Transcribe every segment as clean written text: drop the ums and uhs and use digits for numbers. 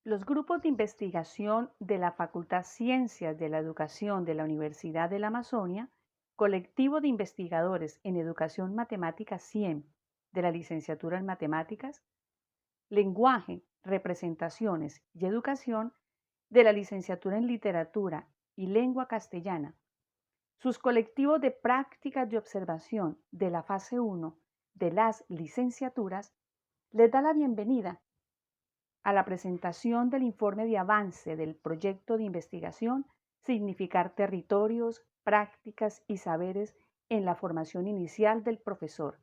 Los grupos de investigación de la Facultad Ciencias de la Educación de la Universidad de la Amazonia, colectivo de investigadores en Educación Matemática 100 de la Licenciatura en Matemáticas, Lenguaje, Representaciones y Educación de la Licenciatura en Literatura y Lengua Castellana, sus colectivos de prácticas de observación de la fase 1 de las licenciaturas, les da la bienvenida a la presentación del informe de avance del proyecto de investigación Significar territorios, prácticas y saberes en la formación inicial del profesor.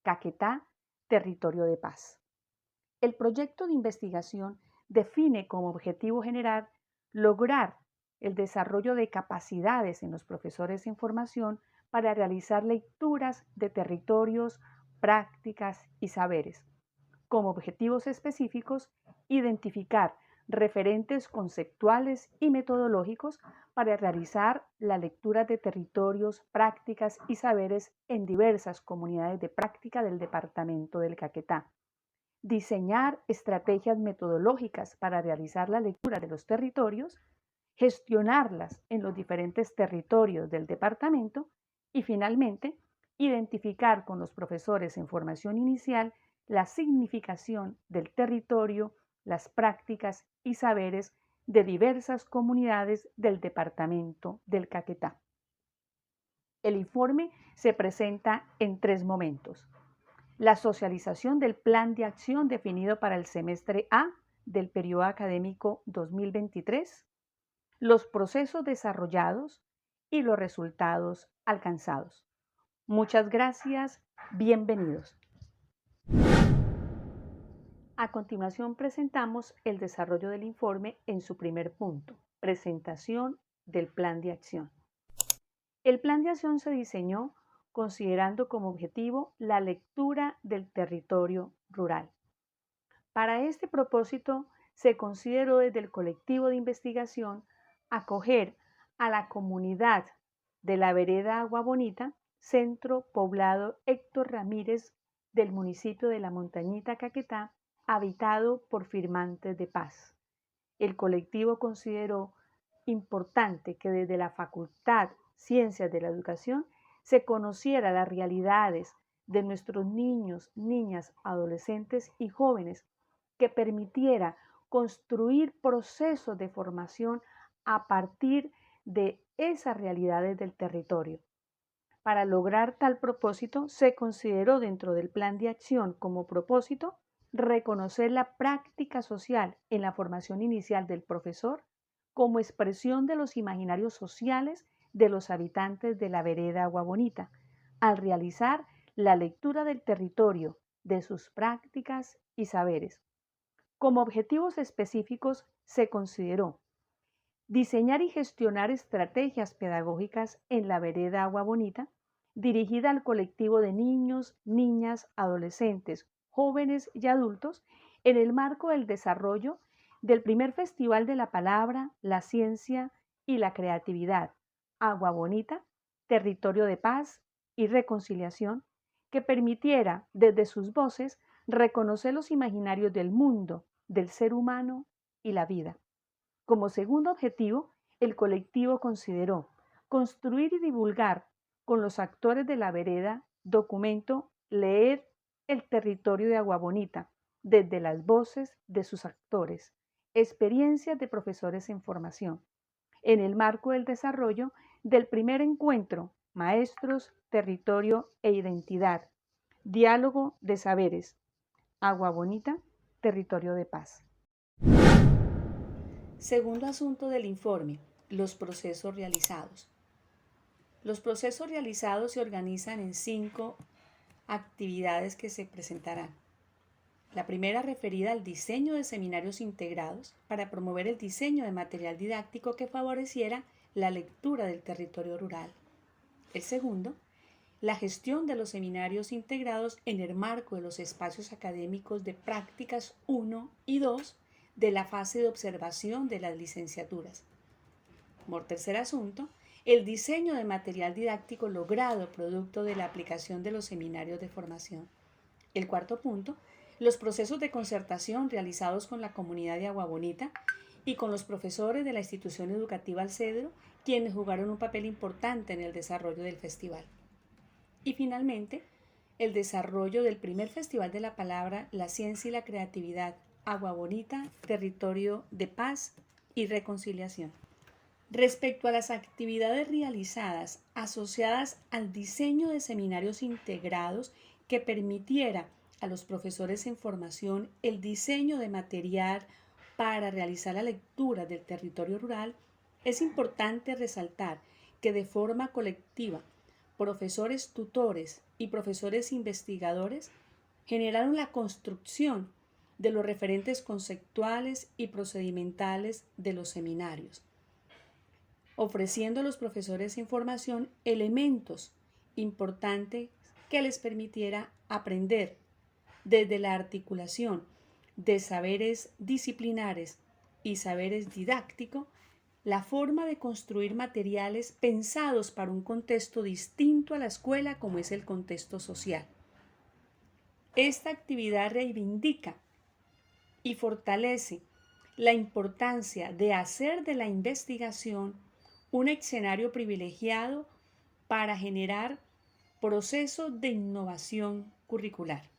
Caquetá, Territorio de Paz. El proyecto de investigación define como objetivo general lograr el desarrollo de capacidades en los profesores en formación para realizar lecturas de territorios, prácticas y saberes. Como objetivos específicos, identificar referentes conceptuales y metodológicos para realizar la lectura de territorios, prácticas y saberes en diversas comunidades de práctica del departamento del Caquetá. Diseñar estrategias metodológicas para realizar la lectura de los territorios, gestionarlas en los diferentes territorios del departamento y finalmente identificar con los profesores en formación inicial la significación del territorio, las prácticas y saberes de diversas comunidades del departamento del Caquetá. El informe se presenta en 3 momentos: la socialización del plan de acción definido para el semestre A del periodo académico 2023, los procesos desarrollados y los resultados alcanzados. Muchas gracias, bienvenidos. A continuación presentamos el desarrollo del informe en su primer punto, presentación del plan de acción. El plan de acción se diseñó considerando como objetivo la lectura del territorio rural. Para este propósito, se consideró desde el colectivo de investigación acoger a la comunidad de la vereda Agua Bonita, centro poblado Héctor Ramírez del municipio de La Montañita, Caquetá, habitado por firmantes de paz. El colectivo consideró importante que desde la Facultad Ciencias de la Educación se conociera las realidades de nuestros niños, niñas, adolescentes y jóvenes, que permitiera construir procesos de formación a partir de esas realidades del territorio. Para lograr tal propósito, se consideró dentro del plan de acción como propósito reconocer la práctica social en la formación inicial del profesor como expresión de los imaginarios sociales de los habitantes de la vereda Agua Bonita, al realizar la lectura del territorio, de sus prácticas y saberes. Como objetivos específicos se consideró diseñar y gestionar estrategias pedagógicas en la vereda Agua Bonita, dirigida al colectivo de niños, niñas, adolescentes, jóvenes y adultos en el marco del desarrollo del primer Festival de la Palabra, la Ciencia y la Creatividad, Agua Bonita, Territorio de Paz y Reconciliación, que permitiera desde sus voces reconocer los imaginarios del mundo, del ser humano y la vida. Como segundo objetivo, el colectivo consideró construir y divulgar con los actores de la vereda documento Leer el territorio de Agua Bonita desde las voces de sus actores, experiencias de profesores en formación, en el marco del desarrollo del primer encuentro Maestros, Territorio e Identidad, Diálogo de Saberes, Agua Bonita, Territorio de Paz. Segundo asunto del informe, los procesos realizados. Los procesos realizados se organizan en 5 actividades que se presentarán. La primera referida al diseño de seminarios integrados para promover el diseño de material didáctico que favoreciera la lectura del territorio rural. El segundo, la gestión de los seminarios integrados en el marco de los espacios académicos de prácticas 1 y 2 de la fase de observación de las licenciaturas. Por tercer asunto, el diseño de material didáctico logrado producto de la aplicación de los seminarios de formación. El cuarto punto, Los procesos de concertación realizados con la comunidad de Agua Bonita y con los profesores de la institución educativa El Cedro, quienes jugaron un papel importante en el desarrollo del festival. Y finalmente, el desarrollo del primer Festival de la Palabra, la Ciencia y la Creatividad, Agua Bonita, Territorio de Paz y Reconciliación. Respecto a las actividades realizadas asociadas al diseño de seminarios integrados que permitiera a los profesores en formación el diseño de material para realizar la lectura del territorio rural, es importante resaltar que de forma colectiva, profesores tutores y profesores investigadores generaron la construcción de los referentes conceptuales y procedimentales de los seminarios, ofreciendo a los profesores en formación elementos importantes que les permitiera aprender desde la articulación de saberes disciplinares y saberes didácticos, la forma de construir materiales pensados para un contexto distinto a la escuela como es el contexto social. Esta actividad reivindica y fortalece la importancia de hacer de la investigación un escenario privilegiado para generar procesos de innovación curricular.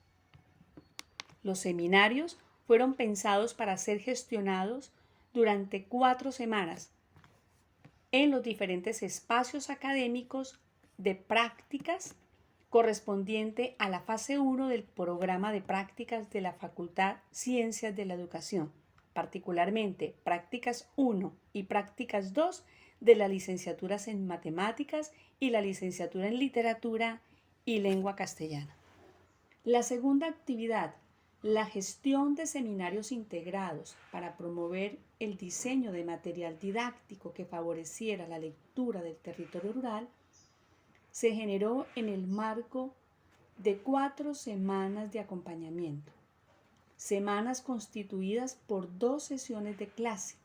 Los seminarios fueron pensados para ser gestionados durante 4 semanas en los diferentes espacios académicos de prácticas correspondiente a la fase 1 del programa de prácticas de la Facultad Ciencias de la Educación, particularmente prácticas 1 y prácticas 2 de las licenciaturas en Matemáticas y la licenciatura en Literatura y Lengua Castellana. La segunda actividad, la gestión de seminarios integrados para promover el diseño de material didáctico que favoreciera la lectura del territorio rural, se generó en el marco de 4 semanas de acompañamiento, semanas constituidas por 2 sesiones de clase.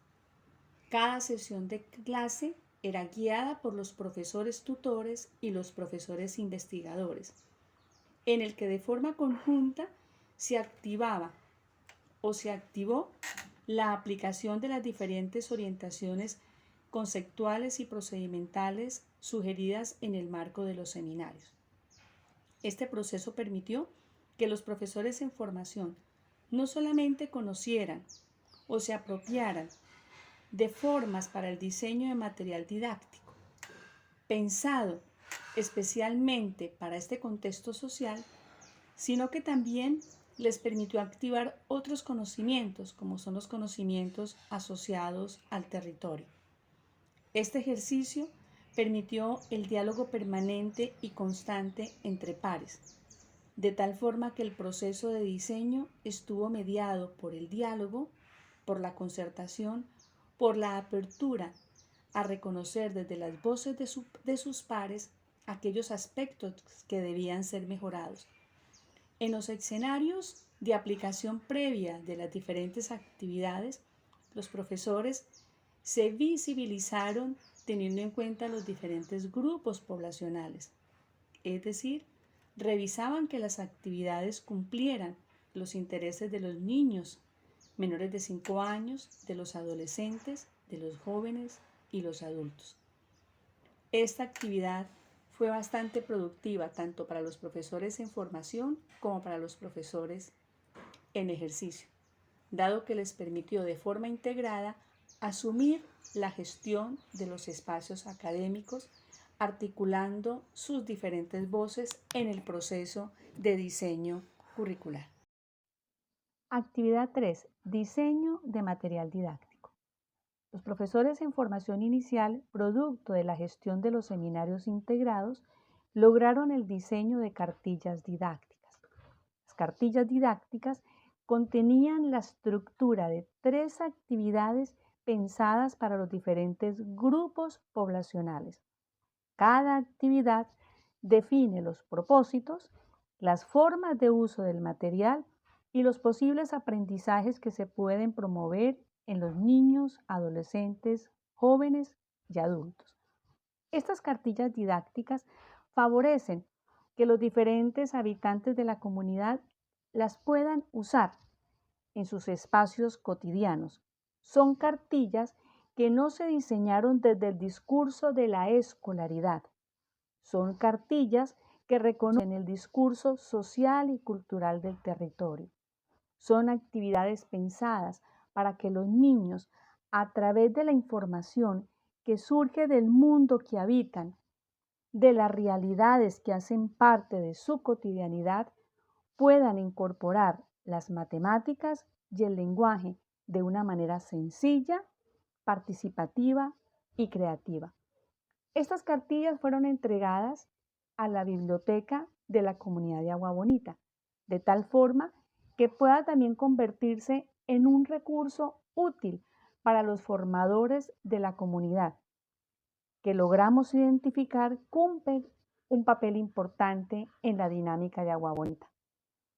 Cada sesión de clase era guiada por los profesores tutores y los profesores investigadores, en el que de forma conjunta se activaba o se activó la aplicación de las diferentes orientaciones conceptuales y procedimentales sugeridas en el marco de los seminarios. Este proceso permitió que los profesores en formación no solamente conocieran o se apropiaran de formas para el diseño de material didáctico, pensado especialmente para este contexto social, sino que también les permitió activar otros conocimientos, como son los conocimientos asociados al territorio. Este ejercicio permitió el diálogo permanente y constante entre pares, de tal forma que el proceso de diseño estuvo mediado por el diálogo, por la concertación, por la apertura a reconocer desde las voces de sus pares aquellos aspectos que debían ser mejorados. En los escenarios de aplicación previa de las diferentes actividades, los profesores se visibilizaron teniendo en cuenta los diferentes grupos poblacionales, es decir, revisaban que las actividades cumplieran los intereses de los niños menores de 5 años, de los adolescentes, de los jóvenes y los adultos. Esta actividad fue bastante productiva tanto para los profesores en formación como para los profesores en ejercicio, dado que les permitió de forma integrada asumir la gestión de los espacios académicos, articulando sus diferentes voces en el proceso de diseño curricular. Actividad 3. Diseño de material didáctico. Los profesores en formación inicial, producto de la gestión de los seminarios integrados, lograron el diseño de cartillas didácticas. Las cartillas didácticas contenían la estructura de 3 actividades pensadas para los diferentes grupos poblacionales. Cada actividad define los propósitos, las formas de uso del material y los posibles aprendizajes que se pueden promover en los niños, adolescentes, jóvenes y adultos. Estas cartillas didácticas favorecen que los diferentes habitantes de la comunidad las puedan usar en sus espacios cotidianos. Son cartillas que no se diseñaron desde el discurso de la escolaridad. Son cartillas que reconocen el discurso social y cultural del territorio. Son actividades pensadas para que los niños, a través de la información que surge del mundo que habitan, de las realidades que hacen parte de su cotidianidad, puedan incorporar las matemáticas y el lenguaje de una manera sencilla, participativa y creativa. Estas cartillas fueron entregadas a la biblioteca de la comunidad de Agua Bonita, de tal forma que pueda también convertirse en un recurso útil para los formadores de la comunidad, que logramos identificar cumplen un papel importante en la dinámica de Agua Bonita.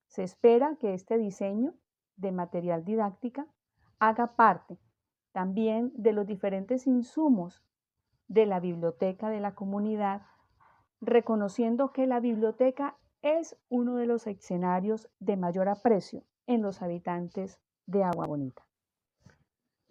Se espera que este diseño de material didáctica haga parte también de los diferentes insumos de la biblioteca de la comunidad, reconociendo que la biblioteca es uno de los escenarios de mayor aprecio en los habitantes de Agua Bonita.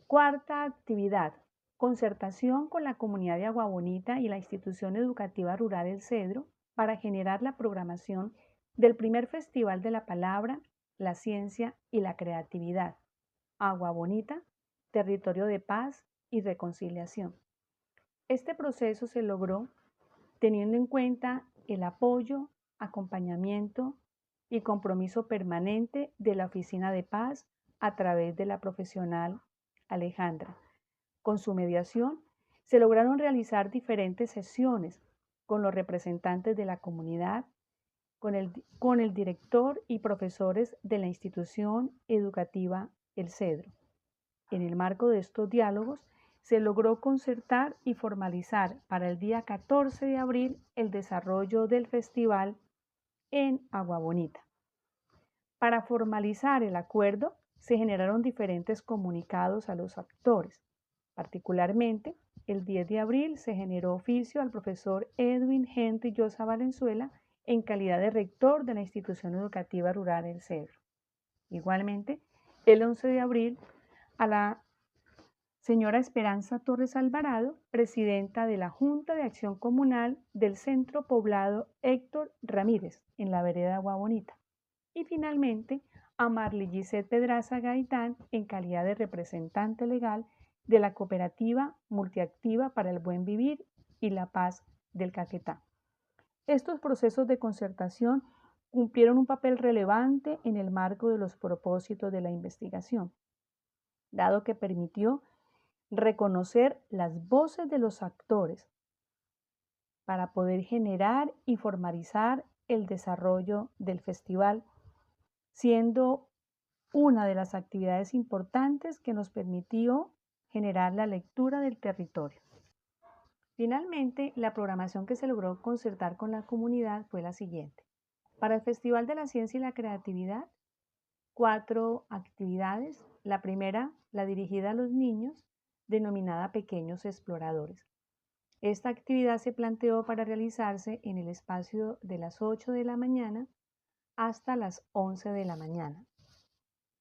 Cuarta actividad, concertación con la comunidad de Agua Bonita y la institución educativa rural El Cedro para generar la programación del primer Festival de la Palabra, la Ciencia y la Creatividad, Agua Bonita, Territorio de Paz y Reconciliación. Este proceso se logró teniendo en cuenta el apoyo, acompañamiento y compromiso permanente de la Oficina de Paz a través de la profesional Alejandra. Con su mediación, se lograron realizar diferentes sesiones con los representantes de la comunidad, con el director y profesores de la institución educativa El Cedro. En el marco de estos diálogos, se logró concertar y formalizar para el día 14 de abril el desarrollo del festival en Agua Bonita. Para formalizar el acuerdo, se generaron diferentes comunicados a los actores. Particularmente, el 10 de abril se generó oficio al profesor Edwin Henry Llosa Valenzuela en calidad de rector de la institución educativa rural El Cedro. Igualmente, el 11 de abril a la señora Esperanza Torres Alvarado, presidenta de la Junta de Acción Comunal del Centro Poblado Héctor Ramírez, en la vereda Agua Bonita. Y finalmente, a Marley Gisette Pedraza Gaitán, en calidad de representante legal de la Cooperativa Multiactiva para el Buen Vivir y la Paz del Caquetá. Estos procesos de concertación cumplieron un papel relevante en el marco de los propósitos de la investigación, dado que permitió reconocer las voces de los actores para poder generar y formalizar el desarrollo del festival, siendo una de las actividades importantes que nos permitió generar la lectura del territorio. Finalmente, la programación que se logró concertar con la comunidad fue la siguiente. Para el Festival de la Ciencia y la Creatividad, 4 actividades. La primera, la dirigida a los niños, denominada Pequeños Exploradores. Esta actividad se planteó para realizarse en el espacio de las 8 de la mañana hasta las 11 de la mañana.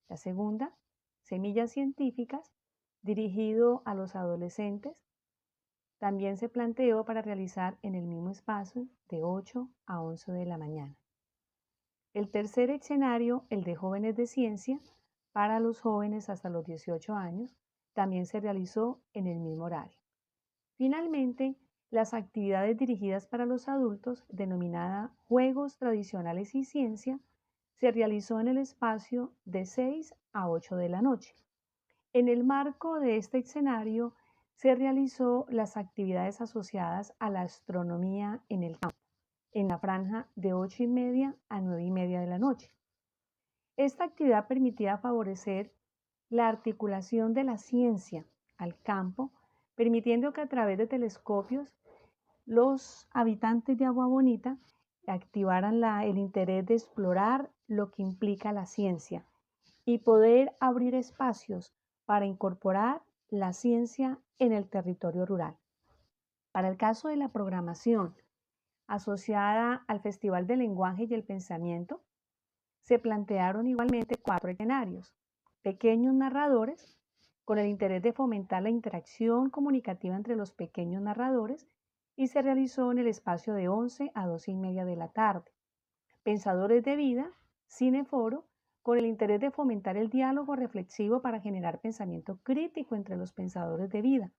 La segunda, Semillas Científicas, dirigido a los adolescentes, también se planteó para realizar en el mismo espacio de 8 a 11 de la mañana. El tercer escenario, el de Jóvenes de Ciencia, para los jóvenes hasta los 18 años, también se realizó en el mismo horario. Finalmente, las actividades dirigidas para los adultos, denominada Juegos Tradicionales y Ciencia, se realizó en el espacio de 6 a 8 de la noche. En el marco de este escenario, se realizó las actividades asociadas a la astronomía en el campo, en la franja de 8:30 a 9:30 de la noche. Esta actividad permitía favorecer la articulación de la ciencia al campo, permitiendo que a través de telescopios los habitantes de Agua Bonita activaran el interés de explorar lo que implica la ciencia y poder abrir espacios para incorporar la ciencia en el territorio rural. Para el caso de la programación asociada al Festival del Lenguaje y el Pensamiento, se plantearon igualmente 4 escenarios. Pequeños narradores, con el interés de fomentar la interacción comunicativa entre los pequeños narradores, y se realizó en el espacio de 11 a 12:30 de la tarde. Pensadores de vida, cineforo, con el interés de fomentar el diálogo reflexivo para generar pensamiento crítico entre los pensadores de vida.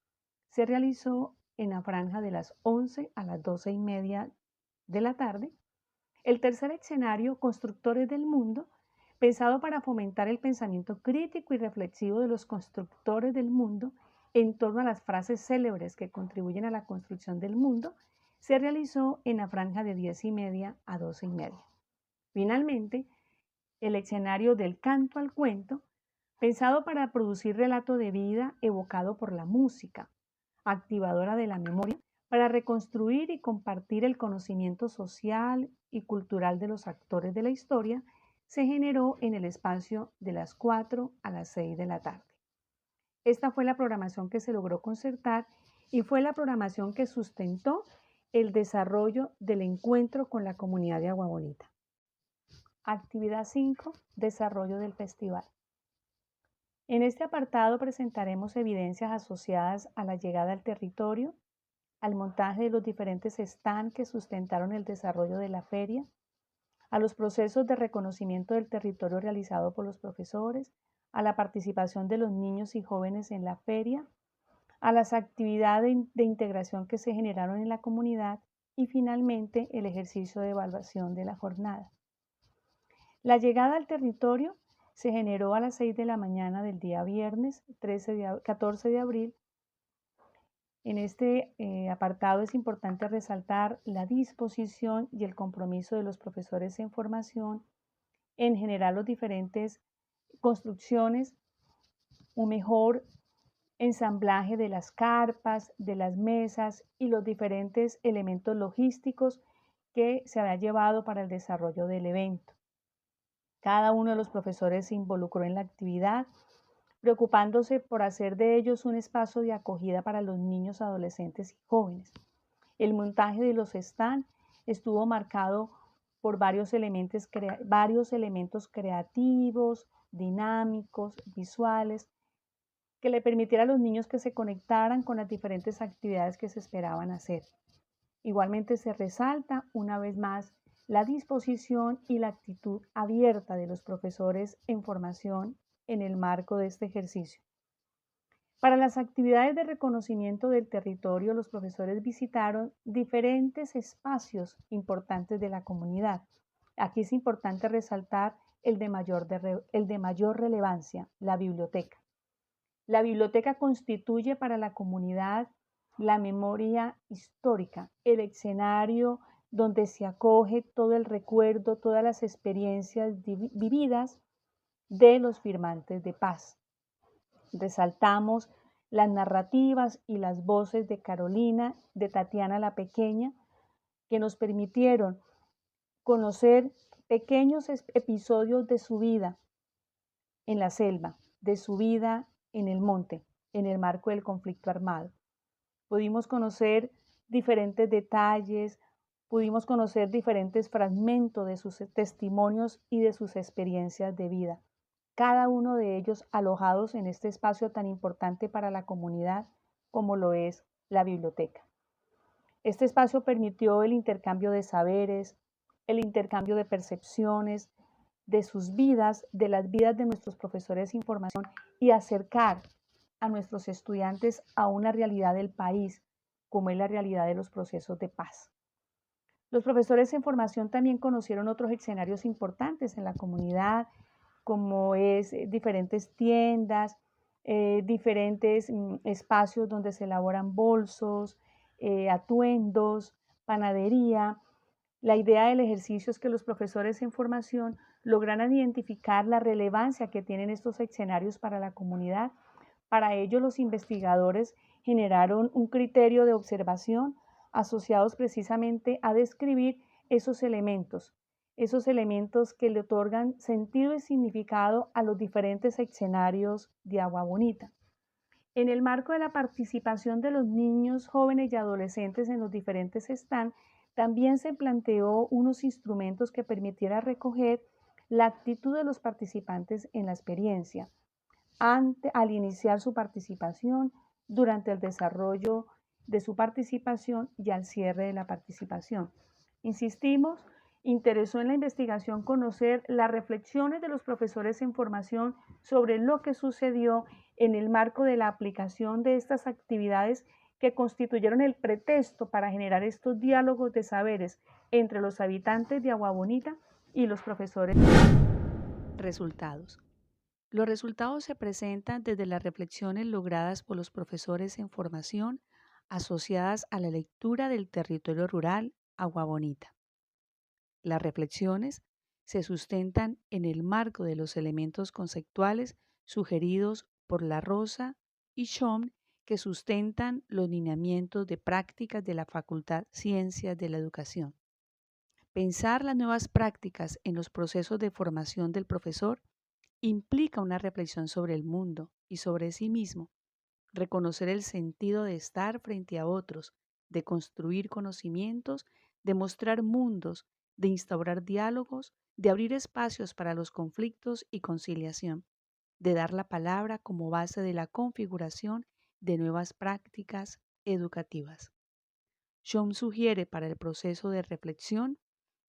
Se realizó en la franja de las 11 a las 12:30 de la tarde. El tercer escenario, constructores del mundo, pensado para fomentar el pensamiento crítico y reflexivo de los constructores del mundo en torno a las frases célebres que contribuyen a la construcción del mundo, se realizó en la franja de 10:30 a 12:30. Finalmente, el escenario del canto al cuento, pensado para producir relato de vida evocado por la música, activadora de la memoria, para reconstruir y compartir el conocimiento social y cultural de los actores de la historia, se generó en el espacio de las 4 a las 6 de la tarde. Esta fue la programación que se logró concertar y fue la programación que sustentó el desarrollo del encuentro con la comunidad de Agua Bonita. Actividad 5. Desarrollo del festival. En este apartado presentaremos evidencias asociadas a la llegada al territorio, al montaje de los diferentes stands que sustentaron el desarrollo de la feria, a los procesos de reconocimiento del territorio realizado por los profesores, a la participación de los niños y jóvenes en la feria, a las actividades de integración que se generaron en la comunidad y finalmente el ejercicio de evaluación de la jornada. La llegada al territorio se generó a las 6 de la mañana del día viernes 14 de abril. En este apartado es importante resaltar la disposición y el compromiso de los profesores en formación en generar las diferentes construcciones, un mejor ensamblaje de las carpas, de las mesas y los diferentes elementos logísticos que se había llevado para el desarrollo del evento. Cada uno de los profesores se involucró en la actividad, preocupándose por hacer de ellos un espacio de acogida para los niños, adolescentes y jóvenes. El montaje de los stands estuvo marcado por varios elementos creativos, dinámicos, visuales, que le permitiera a los niños que se conectaran con las diferentes actividades que se esperaban hacer. Igualmente se resalta una vez más la disposición y la actitud abierta de los profesores en formación en el marco de este ejercicio. Para las actividades de reconocimiento del territorio, los profesores visitaron diferentes espacios importantes de la comunidad. Aquí es importante resaltar el de mayor relevancia, la biblioteca. La biblioteca constituye para la comunidad la memoria histórica, el escenario donde se acoge todo el recuerdo, todas las experiencias vividas de los firmantes de paz. Resaltamos las narrativas y las voces de Carolina, de Tatiana la Pequeña, que nos permitieron conocer pequeños episodios de su vida en la selva, de su vida en el monte, en el marco del conflicto armado. Pudimos conocer diferentes detalles, pudimos conocer diferentes fragmentos de sus testimonios y de sus experiencias de vida, cada uno de ellos alojados en este espacio tan importante para la comunidad como lo es la biblioteca. Este espacio permitió el intercambio de saberes, el intercambio de percepciones, de sus vidas, de las vidas de nuestros profesores de información y acercar a nuestros estudiantes a una realidad del país, como es la realidad de los procesos de paz. Los profesores en formación también conocieron otros escenarios importantes en la comunidad, como es diferentes tiendas, diferentes espacios donde se elaboran bolsos, atuendos, panadería. La idea del ejercicio es que los profesores en formación lograran identificar la relevancia que tienen estos escenarios para la comunidad. Para ello, los investigadores generaron un criterio de observación asociados precisamente a describir esos elementos que le otorgan sentido y significado a los diferentes escenarios de Agua Bonita. En el marco de la participación de los niños, jóvenes y adolescentes en los diferentes stands, también se planteó unos instrumentos que permitieran recoger la actitud de los participantes en la experiencia, al iniciar su participación, durante el desarrollo de su participación y al cierre de la participación. Insistimos, interesó en la investigación conocer las reflexiones de los profesores en formación sobre lo que sucedió en el marco de la aplicación de estas actividades que constituyeron el pretexto para generar estos diálogos de saberes entre los habitantes de Agua Bonita y los profesores. Resultados. Los resultados se presentan desde las reflexiones logradas por los profesores en formación asociadas a la lectura del territorio rural Agua Bonita. Las reflexiones se sustentan en el marco de los elementos conceptuales sugeridos por La Rosa y Schoen, que sustentan los lineamientos de prácticas de la Facultad Ciencias de la Educación. Pensar las nuevas prácticas en los procesos de formación del profesor implica una reflexión sobre el mundo y sobre sí mismo, reconocer el sentido de estar frente a otros, de construir conocimientos, de mostrar mundos, de instaurar diálogos, de abrir espacios para los conflictos y conciliación, de dar la palabra como base de la configuración de nuevas prácticas educativas. Schoen sugiere para el proceso de reflexión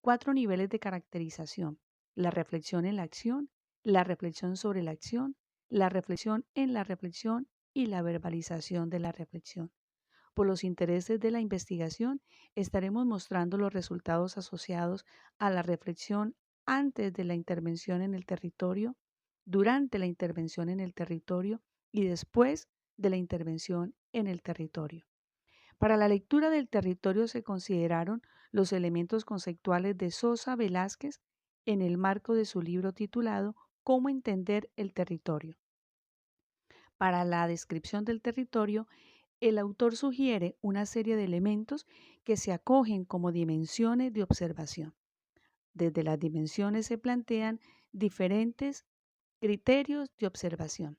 4 niveles de caracterización: la reflexión en la acción, la reflexión sobre la acción, la reflexión en la reflexión y la verbalización de la reflexión. Por los intereses de la investigación, estaremos mostrando los resultados asociados a la reflexión antes de la intervención en el territorio, durante la intervención en el territorio y después de la intervención en el territorio. Para la lectura del territorio se consideraron los elementos conceptuales de Sosa Velázquez en el marco de su libro titulado Cómo entender el territorio. Para la descripción del territorio, el autor sugiere una serie de elementos que se acogen como dimensiones de observación. Desde las dimensiones se plantean diferentes criterios de observación.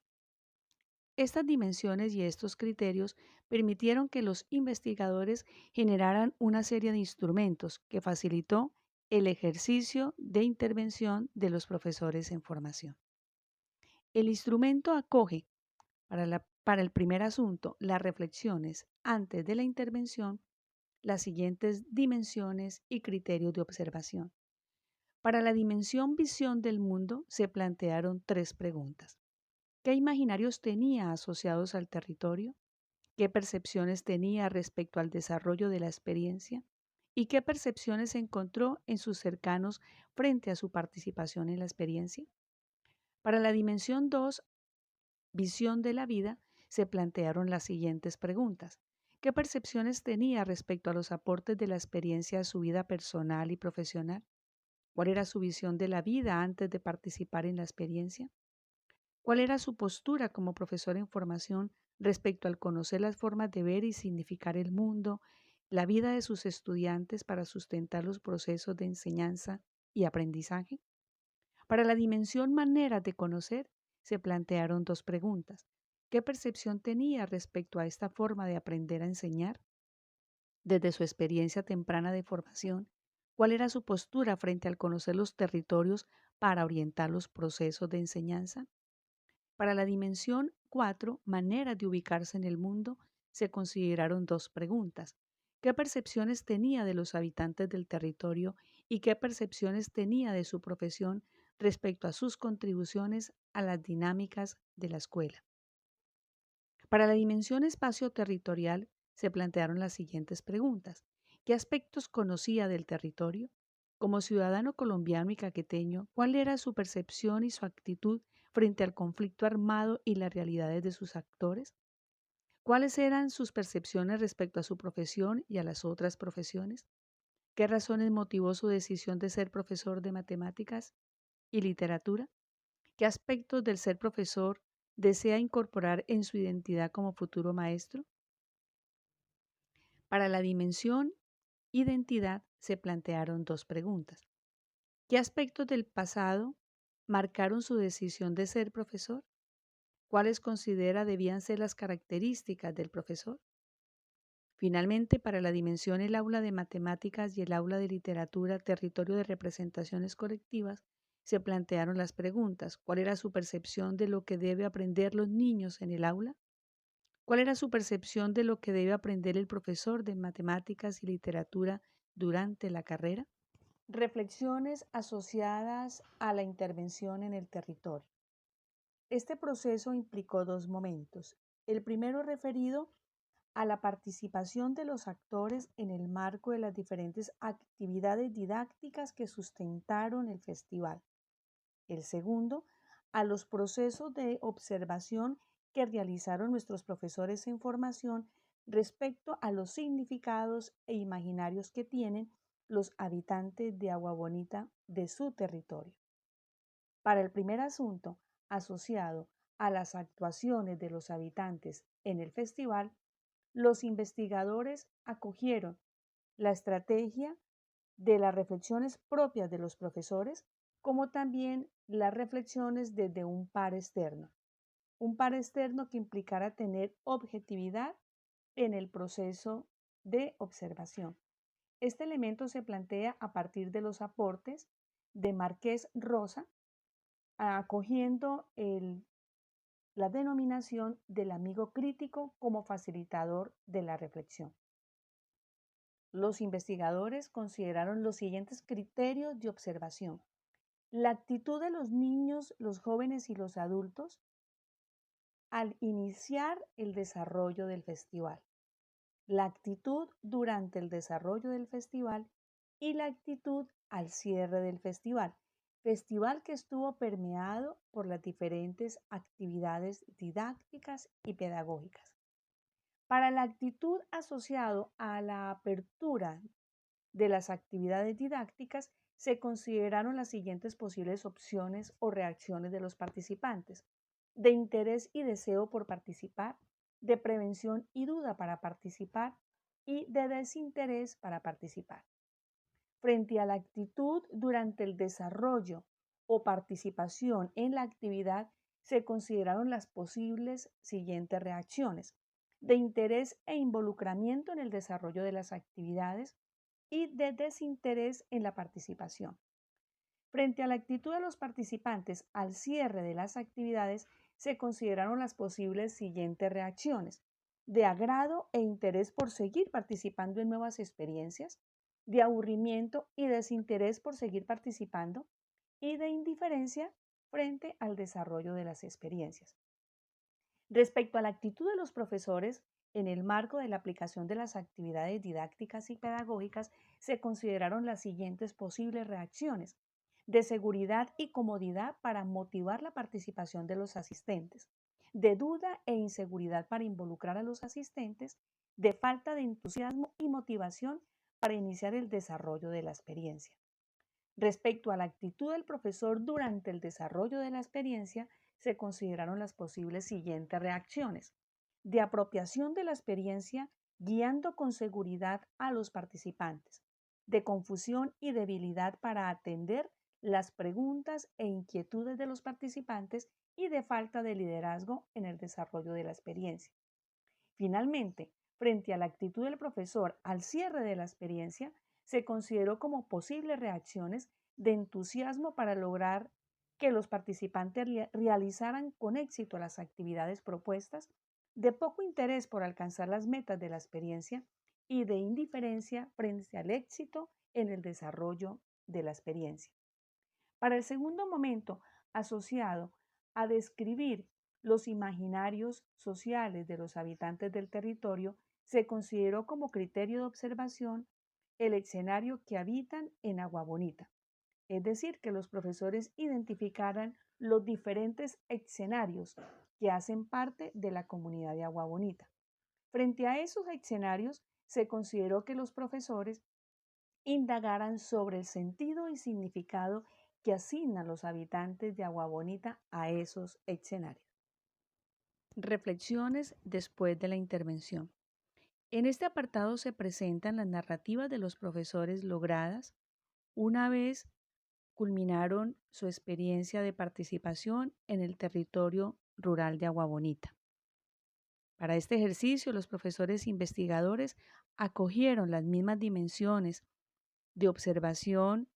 Estas dimensiones y estos criterios permitieron que los investigadores generaran una serie de instrumentos que facilitó el ejercicio de intervención de los profesores en formación. El instrumento acoge para el primer asunto, las reflexiones antes de la intervención, las siguientes dimensiones y criterios de observación. Para la dimensión visión del mundo se plantearon 3 preguntas. ¿Qué imaginarios tenía asociados al territorio? ¿Qué percepciones tenía respecto al desarrollo de la experiencia? ¿Y qué percepciones encontró en sus cercanos frente a su participación en la experiencia? Para la dimensión 2, visión de la vida, se plantearon las siguientes preguntas. ¿Qué percepciones tenía respecto a los aportes de la experiencia a su vida personal y profesional? ¿Cuál era su visión de la vida antes de participar en la experiencia? ¿Cuál era su postura como profesor en formación respecto al conocer las formas de ver y significar el mundo, la vida de sus estudiantes para sustentar los procesos de enseñanza y aprendizaje? Para la dimensión maneras de conocer, se plantearon 2 preguntas. ¿Qué percepción tenía respecto a esta forma de aprender a enseñar? Desde su experiencia temprana de formación, ¿cuál era su postura frente al conocer los territorios para orientar los procesos de enseñanza? Para la dimensión 4, maneras de ubicarse en el mundo, se consideraron 2 preguntas. ¿Qué percepciones tenía de los habitantes del territorio y qué percepciones tenía de su profesión respecto a sus contribuciones a las dinámicas de la escuela? Para la dimensión espacio-territorial se plantearon las siguientes preguntas. ¿Qué aspectos conocía del territorio? Como ciudadano colombiano y caqueteño, ¿cuál era su percepción y su actitud frente al conflicto armado y las realidades de sus actores? ¿Cuáles eran sus percepciones respecto a su profesión y a las otras profesiones? ¿Qué razones motivó su decisión de ser profesor de matemáticas y literatura? ¿Qué aspectos del ser profesor desea incorporar en su identidad como futuro maestro? Para la dimensión identidad se plantearon 2 preguntas. ¿Qué aspectos del pasado marcaron su decisión de ser profesor? ¿Cuáles considera debían ser las características del profesor? Finalmente, para la dimensión el aula de matemáticas y el aula de literatura, territorio de representaciones colectivas, Se plantearon las preguntas. ¿Cuál era su percepción de lo que debe aprender los niños en el aula? ¿Cuál era su percepción de lo que debe aprender el profesor de matemáticas y literatura durante la carrera? Reflexiones asociadas a la intervención en el territorio. Este proceso implicó dos momentos. El primero referido a la participación de los actores en el marco de las diferentes actividades didácticas que sustentaron el festival. El segundo, a los procesos de observación que realizaron nuestros profesores en formación respecto a los significados e imaginarios que tienen los habitantes de Agua Bonita de su territorio. Para el primer asunto, asociado a las actuaciones de los habitantes en el festival, los investigadores acogieron la estrategia de las reflexiones propias de los profesores, como también las reflexiones desde un par externo que implicara tener objetividad en el proceso de observación. Este elemento se plantea a partir de los aportes de Marqués Rosa, acogiendo la denominación del amigo crítico como facilitador de la reflexión. Los investigadores consideraron los siguientes criterios de observación: la actitud de los niños, los jóvenes y los adultos al iniciar el desarrollo del festival, la actitud durante el desarrollo del festival y la actitud al cierre del festival que estuvo permeado por las diferentes actividades didácticas y pedagógicas. Para la actitud asociado a la apertura de las actividades didácticas, se consideraron las siguientes posibles opciones o reacciones de los participantes: de interés y deseo por participar, de prevención y duda para participar y de desinterés para participar. Frente a la actitud durante el desarrollo o participación en la actividad, se consideraron las posibles siguientes reacciones: de interés e involucramiento en el desarrollo de las actividades y de desinterés en la participación. Frente a la actitud de los participantes al cierre de las actividades, se consideraron las posibles siguientes reacciones: de agrado e interés por seguir participando en nuevas experiencias, de aburrimiento y desinterés por seguir participando, y de indiferencia frente al desarrollo de las experiencias. Respecto a la actitud de los profesores, en el marco de la aplicación de las actividades didácticas y pedagógicas, se consideraron las siguientes posibles reacciones: de seguridad y comodidad para motivar la participación de los asistentes, de duda e inseguridad para involucrar a los asistentes, de falta de entusiasmo y motivación para iniciar el desarrollo de la experiencia. Respecto a la actitud del profesor durante el desarrollo de la experiencia, se consideraron las posibles siguientes reacciones: de apropiación de la experiencia, guiando con seguridad a los participantes, de confusión y debilidad para atender las preguntas e inquietudes de los participantes y de falta de liderazgo en el desarrollo de la experiencia. Finalmente, frente a la actitud del profesor al cierre de la experiencia, se consideró como posibles reacciones de entusiasmo para lograr que los participantes realizaran con éxito las actividades propuestas, de poco interés por alcanzar las metas de la experiencia y de indiferencia frente al éxito en el desarrollo de la experiencia. Para el segundo momento, asociado a describir los imaginarios sociales de los habitantes del territorio, se consideró como criterio de observación el escenario que habitan en Agua Bonita, es decir, que los profesores identificaran los diferentes escenarios que hacen parte de la comunidad de Agua Bonita. Frente a esos escenarios, se consideró que los profesores indagaran sobre el sentido y significado que asignan los habitantes de Agua Bonita a esos escenarios. Reflexiones después de la intervención. En este apartado se presentan las narrativas de los profesores logradas una vez culminaron su experiencia de participación en el territorio rural de Agua Bonita. Para este ejercicio, los profesores investigadores acogieron las mismas dimensiones de observación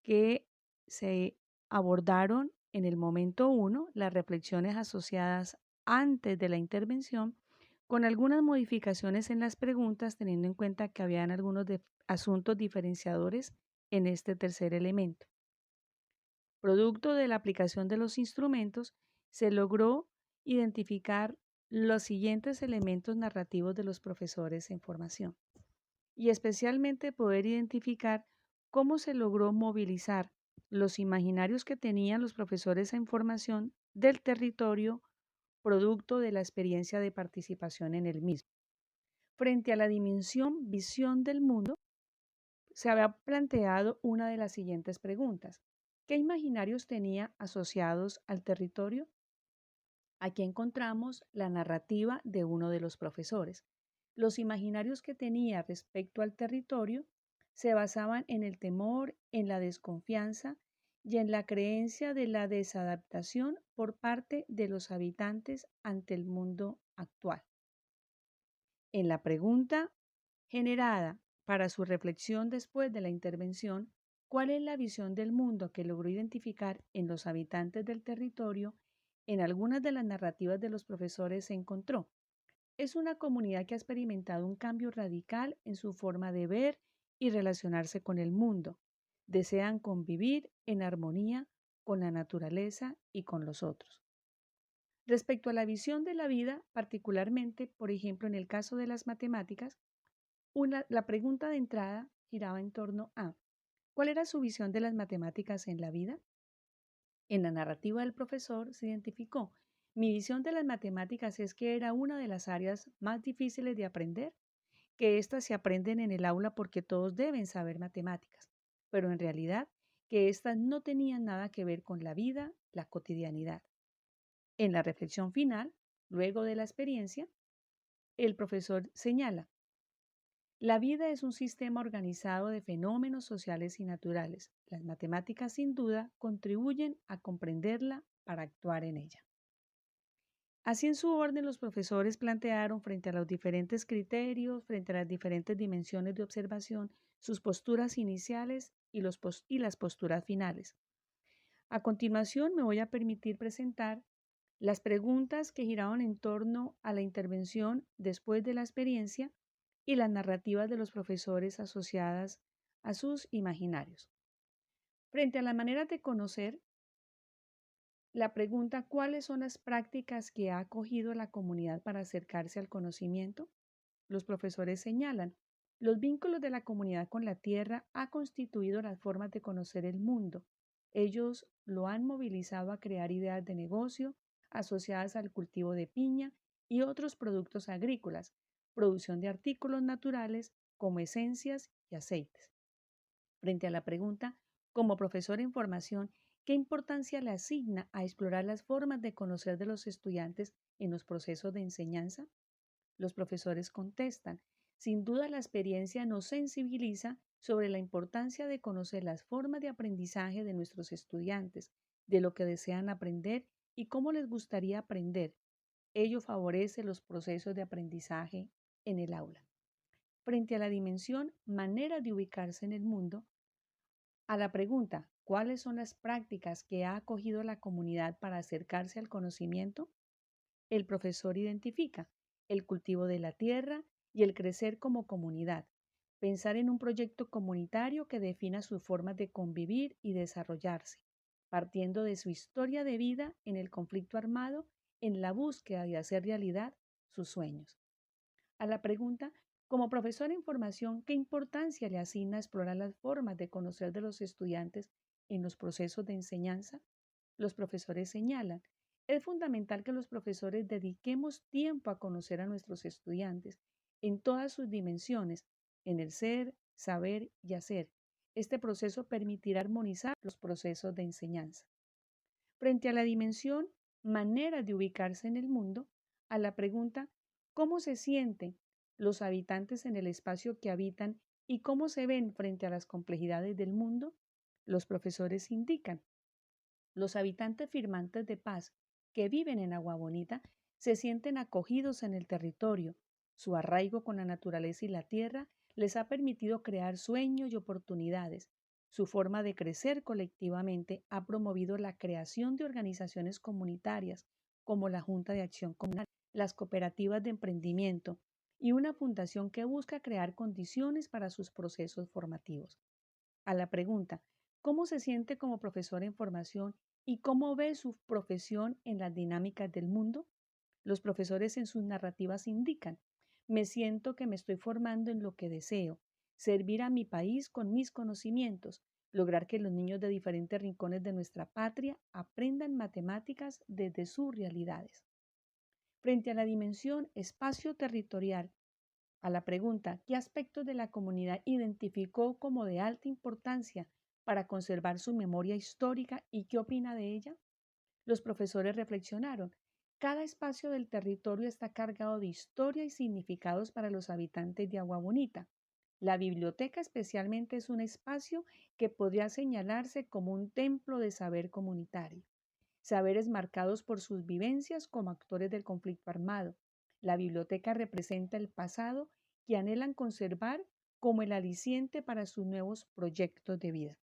que se abordaron en el momento 1 las reflexiones asociadas antes de la intervención, con algunas modificaciones en las preguntas, teniendo en cuenta que habían algunos asuntos diferenciadores en este tercer elemento. Producto de la aplicación de los instrumentos, se logró identificar los siguientes elementos narrativos de los profesores en formación y especialmente poder identificar cómo se logró movilizar los imaginarios que tenían los profesores en formación del territorio producto de la experiencia de participación en el mismo. Frente a la dimensión visión del mundo, se había planteado una de las siguientes preguntas. ¿Qué imaginarios tenía asociados al territorio? Aquí encontramos la narrativa de uno de los profesores. Los imaginarios que tenía respecto al territorio se basaban en el temor, en la desconfianza y en la creencia de la desadaptación por parte de los habitantes ante el mundo actual. En la pregunta generada para su reflexión después de la intervención, ¿cuál es la visión del mundo que logró identificar en los habitantes del territorio? En algunas de las narrativas de los profesores se encontró. Es una comunidad que ha experimentado un cambio radical en su forma de ver y relacionarse con el mundo. Desean convivir en armonía con la naturaleza y con los otros. Respecto a la visión de la vida, particularmente, por ejemplo, en el caso de las matemáticas, la pregunta de entrada giraba en torno a ¿cuál era su visión de las matemáticas en la vida? En la narrativa del profesor se identificó, mi visión de las matemáticas es que era una de las áreas más difíciles de aprender, que éstas se aprenden en el aula porque todos deben saber matemáticas, pero en realidad que éstas no tenían nada que ver con la vida, la cotidianidad. En la reflexión final, luego de la experiencia, el profesor señala, la vida es un sistema organizado de fenómenos sociales y naturales. Las matemáticas sin duda contribuyen a comprenderla para actuar en ella. Así en su orden los profesores plantearon frente a los diferentes criterios, frente a las diferentes dimensiones de observación, sus posturas iniciales y las posturas finales. A continuación me voy a permitir presentar las preguntas que giraron en torno a la intervención después de la experiencia y las narrativas de los profesores asociadas a sus imaginarios. Frente a las maneras de conocer, la pregunta ¿cuáles son las prácticas que ha acogido la comunidad para acercarse al conocimiento? Los profesores señalan, los vínculos de la comunidad con la tierra ha constituido las formas de conocer el mundo. Ellos lo han movilizado a crear ideas de negocio asociadas al cultivo de piña y otros productos agrícolas, producción de artículos naturales como esencias y aceites. Frente a la pregunta, como profesor en formación, ¿qué importancia le asigna a explorar las formas de conocer de los estudiantes en los procesos de enseñanza? Los profesores contestan, sin duda la experiencia nos sensibiliza sobre la importancia de conocer las formas de aprendizaje de nuestros estudiantes, de lo que desean aprender y cómo les gustaría aprender. Ello favorece los procesos de aprendizaje en el aula. Frente a la dimensión manera de ubicarse en el mundo, a la pregunta ¿cuáles son las prácticas que ha acogido la comunidad para acercarse al conocimiento? El profesor identifica el cultivo de la tierra y el crecer como comunidad, pensar en un proyecto comunitario que defina sus formas de convivir y desarrollarse, partiendo de su historia de vida en el conflicto armado, en la búsqueda de hacer realidad sus sueños. A la pregunta, como profesor en formación, ¿qué importancia le asigna explorar las formas de conocer de los estudiantes en los procesos de enseñanza? Los profesores señalan, es fundamental que los profesores dediquemos tiempo a conocer a nuestros estudiantes en todas sus dimensiones, en el ser, saber y hacer. Este proceso permitirá armonizar los procesos de enseñanza. Frente a la dimensión, manera de ubicarse en el mundo, a la pregunta, ¿cómo se sienten los habitantes en el espacio que habitan y cómo se ven frente a las complejidades del mundo? Los profesores indican, los habitantes firmantes de paz que viven en Agua Bonita se sienten acogidos en el territorio. Su arraigo con la naturaleza y la tierra les ha permitido crear sueños y oportunidades. Su forma de crecer colectivamente ha promovido la creación de organizaciones comunitarias como la Junta de Acción Comunal, las cooperativas de emprendimiento y una fundación que busca crear condiciones para sus procesos formativos. A la pregunta, ¿cómo se siente como profesor en formación y cómo ve su profesión en las dinámicas del mundo? Los profesores en sus narrativas indican, me siento que me estoy formando en lo que deseo, servir a mi país con mis conocimientos, lograr que los niños de diferentes rincones de nuestra patria aprendan matemáticas desde sus realidades. Frente a la dimensión espacio-territorial, a la pregunta, ¿qué aspectos de la comunidad identificó como de alta importancia para conservar su memoria histórica y qué opina de ella? Los profesores reflexionaron. Cada espacio del territorio está cargado de historia y significados para los habitantes de Agua Bonita. La biblioteca especialmente es un espacio que podría señalarse como un templo de saber comunitario. Saberes marcados por sus vivencias como actores del conflicto armado. La biblioteca representa el pasado que anhelan conservar como el aliciente para sus nuevos proyectos de vida.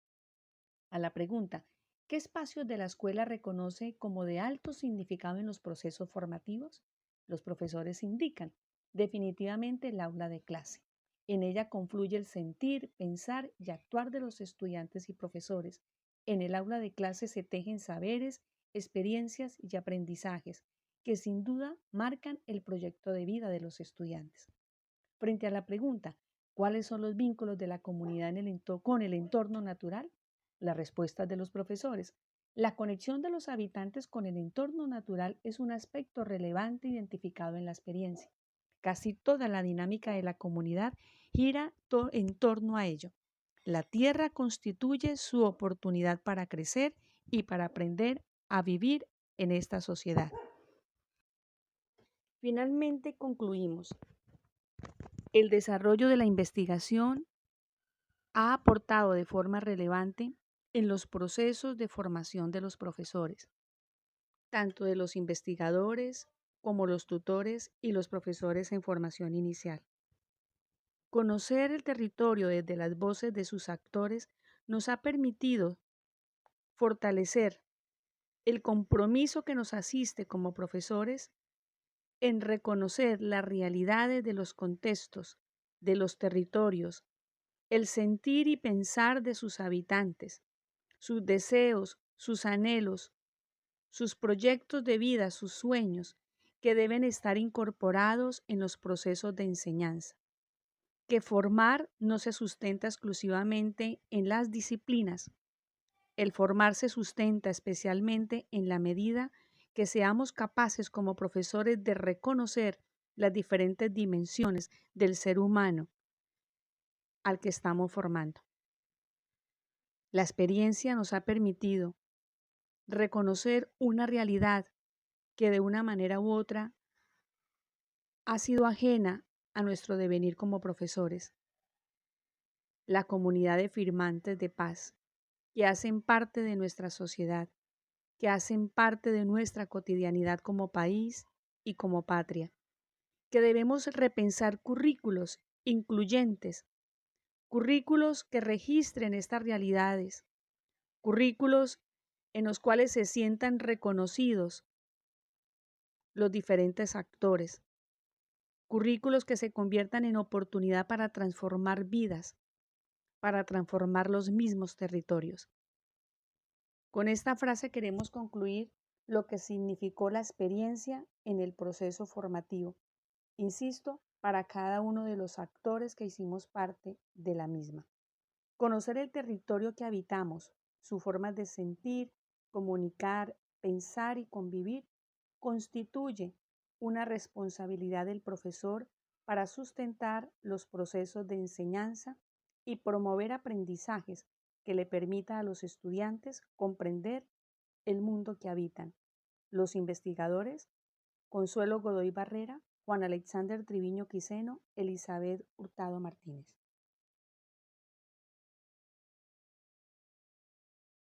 A la pregunta, ¿qué espacios de la escuela reconoce como de alto significado en los procesos formativos? Los profesores indican, definitivamente el aula de clase. En ella confluye el sentir, pensar y actuar de los estudiantes y profesores. En el aula de clase se tejen saberes, experiencias y aprendizajes que sin duda marcan el proyecto de vida de los estudiantes. Frente a la pregunta, ¿cuáles son los vínculos de la comunidad con el entorno natural? La respuesta de los profesores. La conexión de los habitantes con el entorno natural es un aspecto relevante identificado en la experiencia. Casi toda la dinámica de la comunidad gira en torno a ello. La tierra constituye su oportunidad para crecer y para aprender a vivir en esta sociedad. Finalmente concluimos. El desarrollo de la investigación ha aportado de forma relevante en los procesos de formación de los profesores, tanto de los investigadores como los tutores y los profesores en formación inicial. Conocer el territorio desde las voces de sus actores nos ha permitido fortalecer el compromiso que nos asiste como profesores en reconocer las realidades de los contextos, de los territorios, el sentir y pensar de sus habitantes, sus deseos, sus anhelos, sus proyectos de vida, sus sueños, que deben estar incorporados en los procesos de enseñanza. Que formar no se sustenta exclusivamente en las disciplinas. El formar se sustenta especialmente en la medida que seamos capaces como profesores de reconocer las diferentes dimensiones del ser humano al que estamos formando. La experiencia nos ha permitido reconocer una realidad que de una manera u otra ha sido ajena a nuestro devenir como profesores. La comunidad de firmantes de paz, que hacen parte de nuestra sociedad, que hacen parte de nuestra cotidianidad como país y como patria, que debemos repensar currículos incluyentes, currículos que registren estas realidades, currículos en los cuales se sientan reconocidos los diferentes actores, currículos que se conviertan en oportunidad para transformar vidas, para transformar los mismos territorios. Con esta frase queremos concluir lo que significó la experiencia en el proceso formativo, insisto, para cada uno de los actores que hicimos parte de la misma. Conocer el territorio que habitamos, su forma de sentir, comunicar, pensar y convivir, constituye una responsabilidad del profesor para sustentar los procesos de enseñanza y promover aprendizajes que le permita a los estudiantes comprender el mundo que habitan. Los investigadores, Consuelo Godoy Barrera, Juan Alexander Triviño Quiseno, Elizabeth Hurtado Martínez.